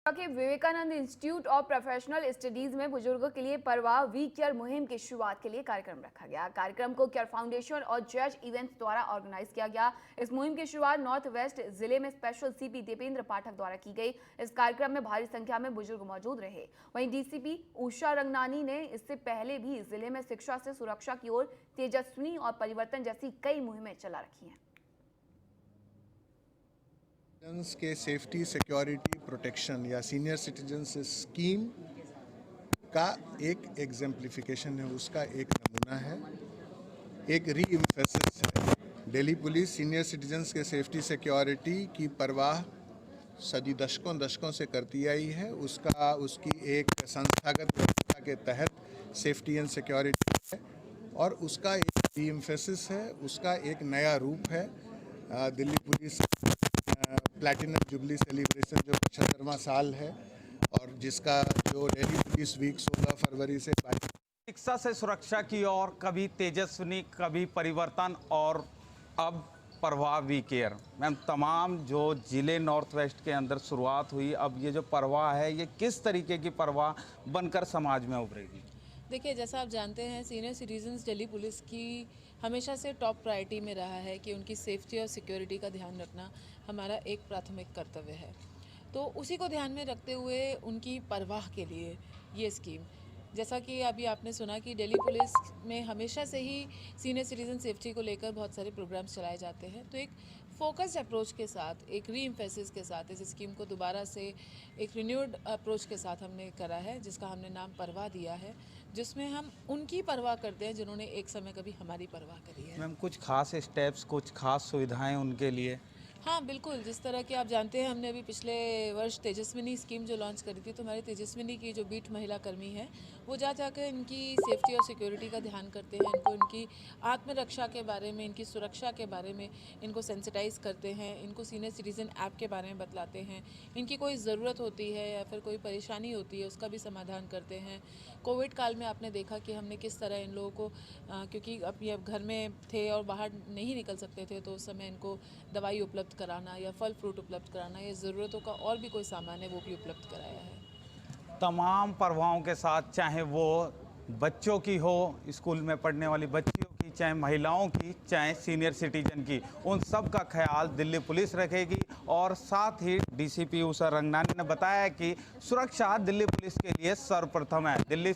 के Vivekananda institute of professional studies में बुजुर्गों के लिए परवाह वी केयर मुहिम की शुरुआत के लिए कार्यक्रम रखा गया। कार्यक्रम को केयर फाउंडेशन और जज इवेंट्स द्वारा ऑर्गेनाइज किया गया। इस मुहिम की शुरुआत नॉर्थ वेस्ट जिले में स्पेशल सीपी दीपेंद्र पाठक द्वारा की गई। इस कार्यक्रम में भारी संख्या में बुजुर्ग मौजूद रहे। वहीं डीसीपी उषा रंगनानी ने इससे पहले भी जिले में शिक्षा से सुरक्षा की ओर तेजस्विनी और परिवर्तन जैसी कई मुहिमें चला रखी हैं। के सेफ्टी सिक्योरिटी प्रोटेक्शन या सीनियर सिटीजन्स स्कीम का एक एग्जाम्प्लिफिकेशन है, उसका एक नमूना है, एक री एम्फेसिस है। दिल्ली पुलिस सीनियर सिटीजन्स के सेफ्टी सिक्योरिटी की परवाह सदी दशकों से करती आई है। उसकी एक संस्थागत व्यवस्था के तहत सेफ्टी एंड सिक्योरिटी है और उसका एक री एम्फेसिस है, उसका एक नया रूप है। Delhi police platinum jubilee celebration जो 75वां साल है और जिसका जो दिल्ली पुलिस वीक 16 फरवरी से शिक्षा से सुरक्षा की ओर, कभी तेजस्विनी, कभी परिवर्तन और अब परवाह वी केयर। मैम, तमाम जो जिले नॉर्थ वेस्ट के अंदर शुरुआत हुई, अब ये जो परवाह है ये किस तरीके की परवाह बनकर समाज में उभरेगी? देखिए, जैसा आप जानते हैं, सीनियर सिटीजन्स दिल्ली पुलिस की हमेशा से टॉप प्रायोरिटी में रहा है कि उनकी सेफ्टी और सिक्योरिटी का ध्यान रखना हमारा एक प्राथमिक कर्तव्य है। तो उसी को ध्यान में रखते हुए उनकी परवाह के लिए ये स्कीम, जैसा कि अभी आपने सुना कि दिल्ली पुलिस में हमेशा से ही सीनियर सिटीजन सेफ्टी को लेकर बहुत सारे प्रोग्राम्स चलाए जाते हैं। तो एक फोकस्ड अप्रोच के साथ, एक री एम्फेसिस के साथ इस स्कीम को दोबारा से एक रिन्यूड अप्रोच के साथ हमने करा है, जिसका हमने नाम परवाह दिया है, जिसमें हम उनकी परवाह करते हैं जिन्होंने एक समय कभी हमारी परवाह करी है। मैम, कुछ खास स्टेप्स, कुछ खास सुविधाएं उनके लिए? हाँ बिल्कुल, जिस तरह कि आप जानते हैं, हमने अभी पिछले वर्ष तेजस्विनी स्कीम जो लॉन्च करी थी, तो हमारी तेजस्विनी की जो बीट महिला कर्मी है वो जाकर इनकी सेफ्टी और सिक्योरिटी का ध्यान करते हैं, इनको इनकी आत्मरक्षा के बारे में, इनकी सुरक्षा के बारे में इनको सेंसिटाइज करते हैं, इनको सीनियर सिटीज़न ऐप के बारे में बतलाते हैं, इनकी कोई ज़रूरत होती है या फिर कोई परेशानी होती है उसका भी समाधान करते हैं। कोविड काल में आपने देखा कि हमने किस तरह इन लोगों को क्योंकि अब घर में थे और बाहर नहीं निकल सकते थे, तो उस समय इनको दवाई उपलब्ध कराना या फल फ्रूट उपलब्ध कराना या ज़रूरतों का और भी कोई सामान है वो भी उपलब्ध कराया है। तमाम परवाहों के साथ, चाहे वो बच्चों की हो, स्कूल में पढ़ने वाली बच्चियों की, चाहे महिलाओं की, चाहे सीनियर सिटीजन की, उन सब का ख्याल दिल्ली पुलिस रखेगी। और साथ ही डीसीपी उषा रंगनानी ने बताया कि सुरक्षा दिल्ली पुलिस के लिए सर्वप्रथम है। दिल्ली